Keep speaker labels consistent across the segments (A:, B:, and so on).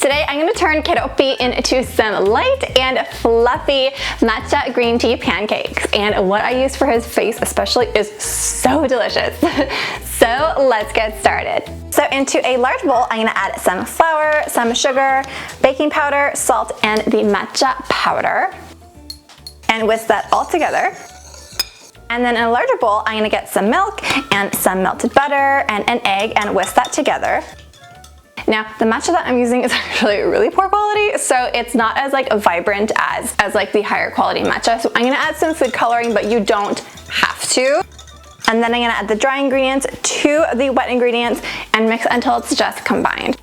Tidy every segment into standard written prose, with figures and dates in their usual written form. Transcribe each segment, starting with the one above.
A: Today I'm going to turn Keroppi into some light and fluffy matcha green tea pancakes. And what I use for his face especially is so delicious. So let's get started. So into a large bowl, I'm going to add some flour, some sugar, baking powder, salt, and the matcha powder. And whisk that all together. And then in a larger bowl, I'm going to get some milk and some melted butter and an egg and whisk that together. Now, the matcha that I'm using is actually really poor quality, so it's not as vibrant as like the higher quality matcha. So I'm gonna add some food coloring, but you don't have to. And then I'm gonna add the dry ingredients to the wet ingredients and mix until it's just combined.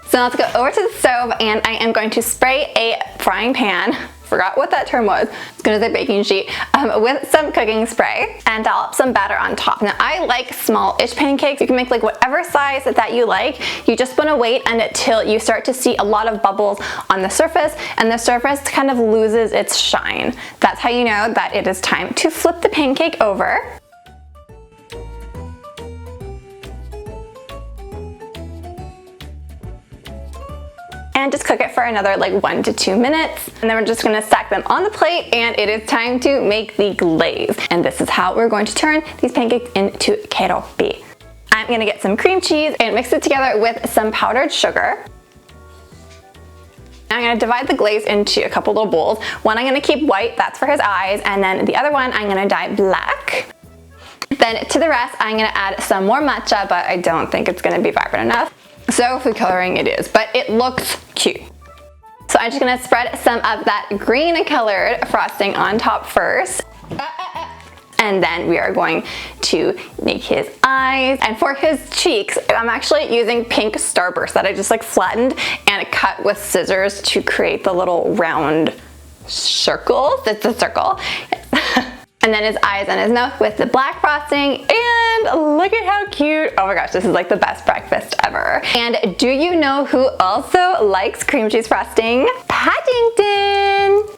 A: So let's go over to the stove, and I am going to spray a frying pan, forgot what that term was, I was gonna say baking sheet, with some cooking spray and dollop some batter on top. Now I like small-ish pancakes. You can make whatever size that you like. You just wanna wait until you start to see a lot of bubbles on the surface and the surface kind of loses its shine. That's how you know that it is time to flip the pancake over. And just cook it for another 1 to 2 minutes. And then we're just gonna stack them on the plate, and it is time to make the glaze. And this is how we're going to turn these pancakes into Keroppi. I'm gonna get some cream cheese and mix it together with some powdered sugar. Now I'm gonna divide the glaze into a couple little bowls. One I'm gonna keep white, that's for his eyes, and then the other one I'm gonna dye black. Then to the rest, I'm gonna add some more matcha, but I don't think it's gonna be vibrant enough. So food coloring it is, but it looks cute. So I'm just gonna spread some of that green colored frosting on top first. And then we are going to make his eyes. And for his cheeks, I'm actually using pink Starburst that I just flattened and cut with scissors to create the little round circles. It's a circle. And then his eyes and his mouth with the black frosting, and look at how cute. Oh my gosh, this is the best breakfast ever. And do you know who also likes cream cheese frosting? Paddington!